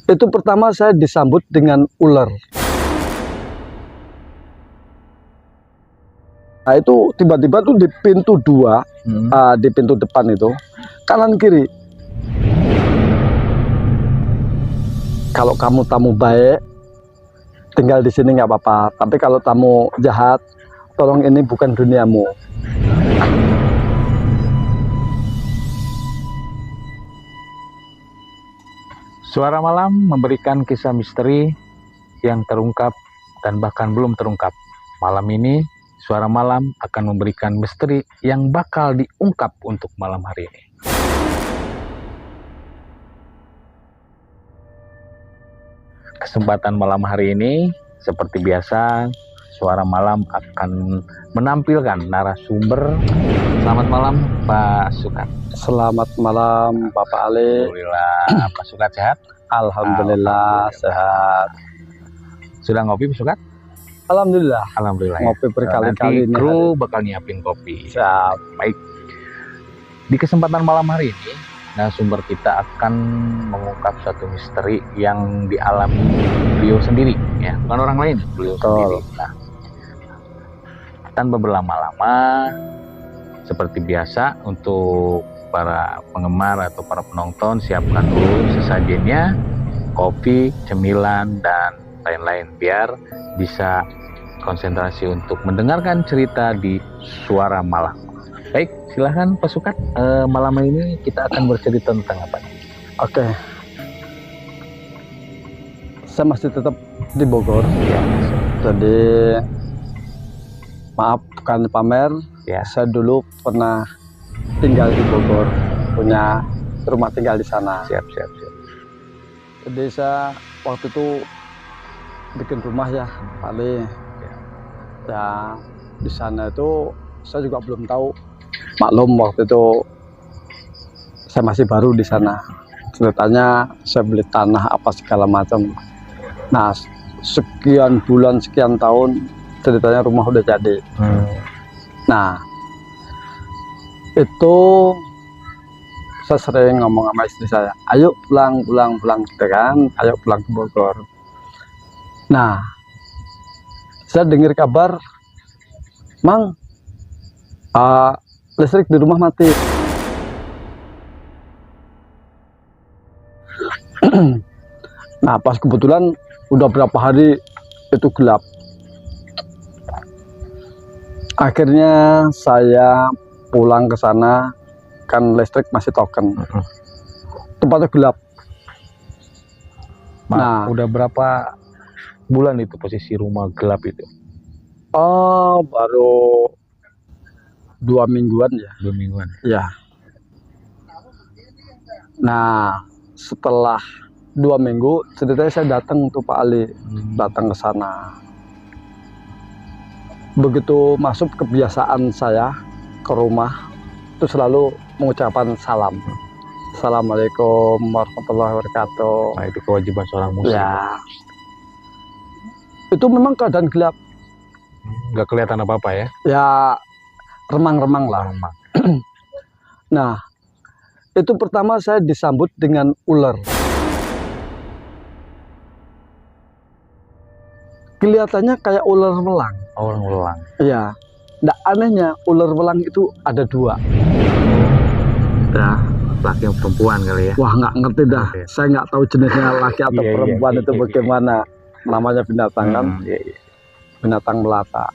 Itu pertama saya disambut dengan ular. Nah itu tiba-tiba tuh di pintu 2, di pintu depan itu, kanan kiri. Kalau kamu tamu baik, tinggal di sini nggak apa-apa. Tapi kalau tamu jahat, tolong ini bukan duniamu. Suara Malam memberikan kisah misteri yang terungkap dan bahkan belum terungkap. Malam ini, Suara Malam akan memberikan misteri yang bakal diungkap untuk malam hari ini. Kesempatan malam hari ini, seperti biasa, Suara Malam akan menampilkan narasumber. Selamat malam, Pak Sukat. Selamat malam, Bapak Ali. Alhamdulillah, Pak Sukat sehat? Alhamdulillah sehat. Sudah ngopi, Pak Sukat? Alhamdulillah. Alhamdulillah. Ngopi berkali-kali Nanti ini. kru bakal nyiapin kopi. Siap. Baik. Di kesempatan malam hari ini, narasumber kita akan mengungkap suatu misteri yang dialami beliau sendiri, ya, bukan orang lain, beliau sendiri. Nah, tanpa berlama-lama, seperti biasa untuk para penggemar atau para penonton, siapkan dulu sesajennya, kopi, cemilan, dan lain-lain biar bisa konsentrasi untuk mendengarkan cerita di Suara Malam. Baik, silahkan Pak Sukat. Malam ini kita akan bercerita tentang apa? Oke. Saya masih tetap di Bogor. Ya, Jadi maaf bukan pamer. ya. Saya dulu pernah tinggal di Bogor, punya rumah tinggal di sana. Siap. Jadi saya waktu itu bikin rumah ya, paling ya di sana itu saya juga belum tahu. Maklum waktu itu saya masih baru di sana. Ceritanya saya beli tanah apa segala macam. Nah sekian bulan sekian tahun ceritanya rumah udah jadi. Nah itu saya sering ngomong sama istri saya, ayo pulang gitu kan, ayo pulang ke Bogor. Nah saya dengar kabar, Mang, listrik di rumah mati. Nah pas kebetulan udah berapa hari itu gelap. Akhirnya saya pulang ke sana, kan listrik masih token. Tempatnya gelap. Nah, udah berapa bulan itu posisi rumah gelap itu? Oh, baru 2 mingguan ya. 2 mingguan. Ya. Nah, setelah 2 minggu, ceritanya saya datang tuh Pak Ali, datang ke sana. Begitu masuk, kebiasaan saya ke rumah itu selalu mengucapkan salam. Assalamualaikum warahmatullahi wabarakatuh. Nah, itu kewajiban seorang muslim. Ya. Itu memang keadaan gelap. Nggak kelihatan apa-apa ya? Ya, remang-remang lah. Nah, itu pertama saya disambut dengan ular. Kelihatannya kayak ular welang. Orang ulang. Iya. Nah, anehnya ular welang itu ada 2. Nah, laki yang perempuan kali ya? Wah, nggak ngerti dah. Oke. Saya nggak tahu jenisnya laki atau perempuan itu bagaimana. Namanya binatang kan, binatang melata.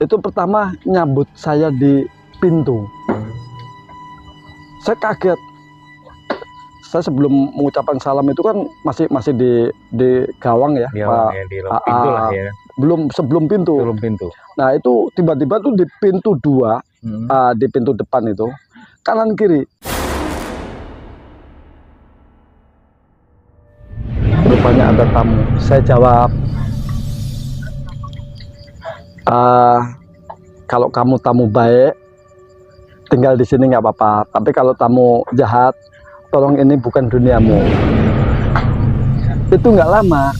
Itu pertama nyambut saya di pintu. Saya kaget. Saya sebelum mengucapkan salam itu kan masih di gawang ya, Dia Pak. di pintu lah ya. Sebelum pintu. Belum pintu. Nah itu tiba-tiba tuh di pintu 2, di pintu depan itu, kanan kiri. Rupanya ada tamu. Saya jawab, kalau kamu tamu baik, tinggal di sini nggak apa-apa. Tapi kalau tamu jahat, tolong ini bukan duniamu. Itu nggak lama.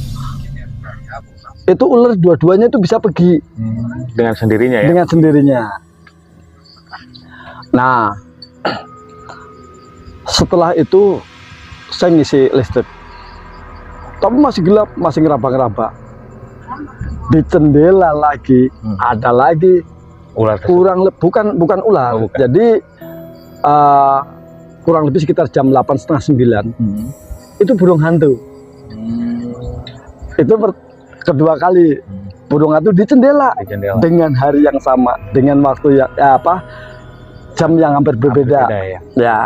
Itu ular dua-duanya itu bisa pergi. Dengan sendirinya ya? Dengan sendirinya. Nah, setelah itu saya ngisi listrik. tapi masih gelap, masih ngeraba-ngeraba. Di jendela lagi ada lagi Ular tersebut. bukan ular. Oh, bukan. Jadi kurang lebih sekitar jam 8:30, 9 itu burung hantu. Itu kedua kali burung hantu di jendela, Di jendela. dengan hari yang sama, dengan waktu yang jam yang hampir berbeda. Ya. Ya,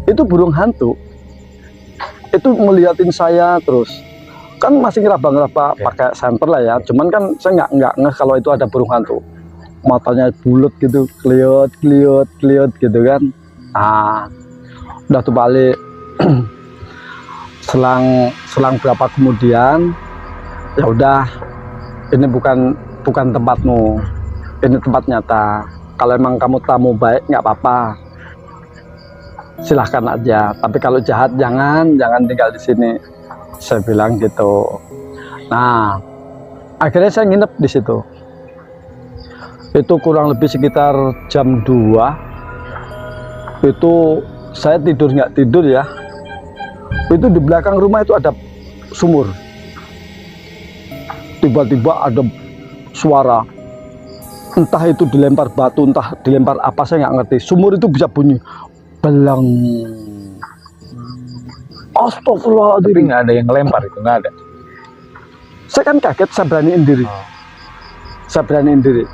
itu burung hantu itu melihatin saya terus, kan masih ngeraba-ngeraba Ya. pakai senter lah ya, cuman kan saya nggak ngeh kalau itu ada burung hantu. Matanya bulat gitu, keliut gitu kan. Nah, udah tuh balik. selang berapa kemudian, ya udah, ini bukan tempatmu, ini tempat nyata. Kalau emang kamu tamu baik nggak apa-apa, silahkan aja. Tapi kalau jahat jangan tinggal di sini. Saya bilang gitu. Nah, akhirnya saya nginep di situ. Itu kurang lebih sekitar jam 2. Itu saya nggak tidur ya. Itu di belakang rumah itu ada sumur. Tiba-tiba ada suara, entah itu dilempar batu, entah dilempar apa, saya nggak ngerti. Sumur itu bisa bunyi belang. Tapi Astagfirullahaladzim. nggak ada yang ngelempar, itu nggak ada. Saya kan kaget, saya beraniin diri. Oh. Saya beraniin diri.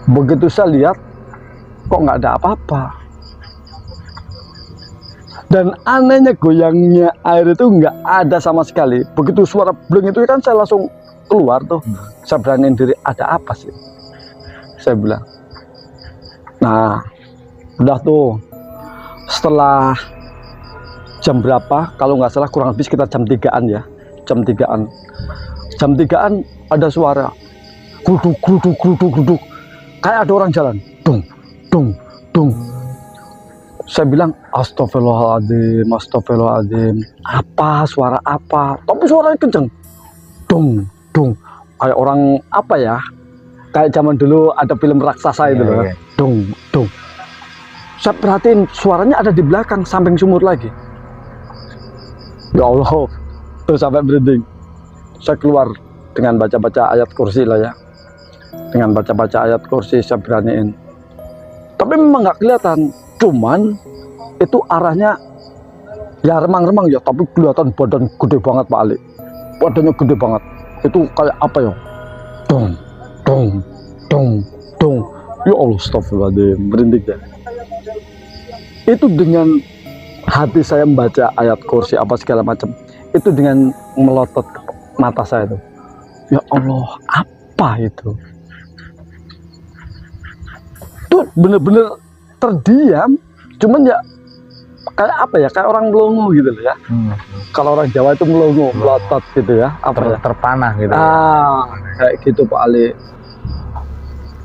Begitu saya lihat, kok nggak ada apa-apa. Dan anehnya goyangnya air itu nggak ada sama sekali. Begitu suara bleng itu kan saya langsung keluar tuh. Saya beraniin diri, ada apa sih? Saya bilang. Nah, udah tuh. Setelah jam berapa? Kalau nggak salah kurang lebih sekitar jam 3-an ya. Jam 3-an. Jam 3-an ada suara. Gluduk. Kayak ada orang jalan. Dung. Saya bilang, astagfirullahaladzim. Apa? Suara apa? Tapi suaranya kenceng. Dung. Kayak orang apa ya? Kayak zaman dulu ada film raksasa itu loh. Iya. Dung. Saya perhatiin suaranya ada di belakang, samping sumur lagi. Ya Allah, terus sampai berhenti. Saya keluar dengan baca-baca ayat kursi lah ya. Dengan baca-baca ayat kursi saya beraniin. Tapi memang nggak kelihatan. Cuman itu arahnya ya remang-remang ya, tapi kelihatan badan gede banget Pak Ali. Badannya gede banget. Itu kayak apa ya? Dong. Ya Allah, astagfirullahaladzim, berhenti ya. Itu dengan hati saya membaca ayat kursi apa segala macam. Itu dengan melotot mata saya itu. Ya Allah, apa itu? Tuh bener-bener terdiam, cuman ya kayak apa ya, kayak orang melongo gitu loh ya. Kalau orang Jawa itu melongo, melotot gitu ya, apa ya, Terpanah gitu. kayak gitu Pak Ali.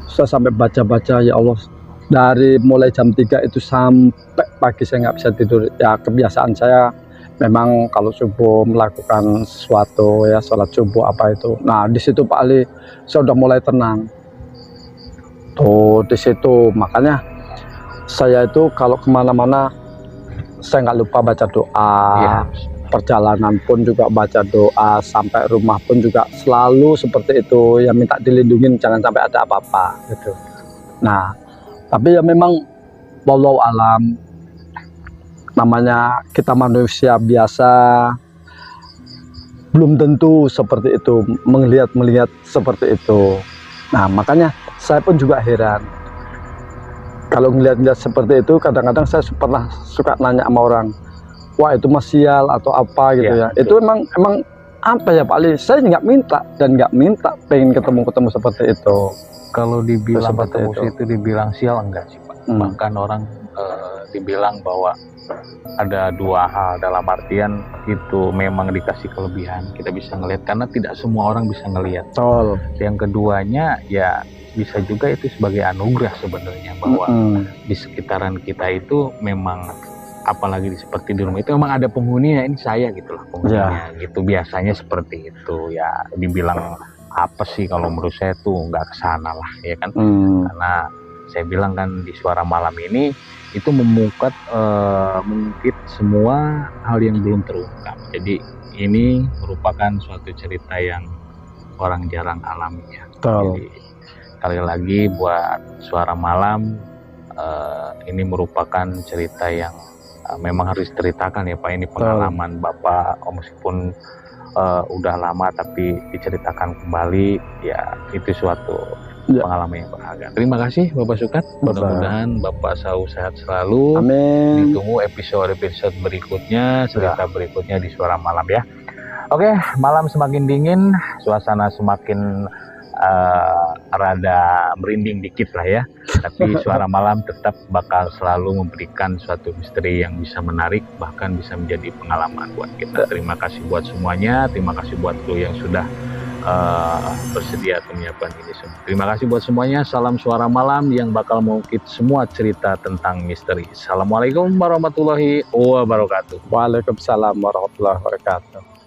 Saya sampai baca-baca, ya Allah, dari mulai jam 3 itu sampai pagi saya nggak bisa tidur. Ya kebiasaan saya memang kalau subuh melakukan sesuatu ya, sholat subuh apa itu. Nah di situ Pak Ali saya udah mulai tenang. Tuh di situ makanya saya itu kalau kemana-mana saya nggak lupa baca doa. Iya. Perjalanan pun juga baca doa, sampai rumah pun juga selalu seperti itu, ya minta dilindungin jangan sampai ada apa-apa gitu. Nah tapi ya memang wallahu alam, namanya kita manusia biasa, belum tentu seperti itu, melihat seperti itu. Nah makanya saya pun juga heran kalau ngelihat seperti itu. Kadang-kadang saya pernah suka nanya sama orang, wah itu mas sial atau apa gitu ya. Itu emang apa ya Pak Ali, saya nggak minta pengen ketemu seperti itu. Kalau dibilang Seperti ketemu itu. situ dibilang sial, enggak sih Pak. Bahkan orang dibilang bahwa ada dua hal, dalam artian itu memang dikasih kelebihan, kita bisa ngelihat karena tidak semua orang bisa ngelihat. Betul. Yang keduanya ya bisa juga itu sebagai anugerah sebenarnya, bahwa di sekitaran kita itu memang, apalagi seperti di rumah itu memang ada penghuninya, ini saya gitu loh penghuninya gitu. Biasanya seperti itu ya. Dibilang apa sih, kalau menurut saya tuh nggak kesana lah ya kan. Karena saya bilang kan di Suara Malam ini itu mengungkit semua hal yang belum terungkap. Jadi ini merupakan suatu cerita yang orang jarang alami ya. Betul. Jadi sekali lagi buat Suara Malam, ini merupakan cerita yang memang harus diceritakan ya Pak. Ini pengalaman Bapak, meskipun udah lama tapi diceritakan kembali, ya itu suatu pengalaman yang berharga. Terima kasih Bapak Sukat. Mudah-mudahan Bapak selalu sehat selalu. Amin. Ditunggu episode berikutnya, cerita berikutnya di Suara Malam ya. Oke, malam semakin dingin, suasana semakin rada merinding dikit lah ya. Tapi Suara Malam tetap bakal selalu memberikan suatu misteri yang bisa menarik, bahkan bisa menjadi pengalaman buat kita. Terima kasih buat semuanya, terima kasih buat kru yang sudah bersedia atau menyiapkan ini semua. Terima kasih buat semuanya. Salam Suara Malam yang bakal mengungkit semua cerita tentang misteri. Assalamualaikum warahmatullahi wabarakatuh. Waalaikumsalam warahmatullahi wabarakatuh.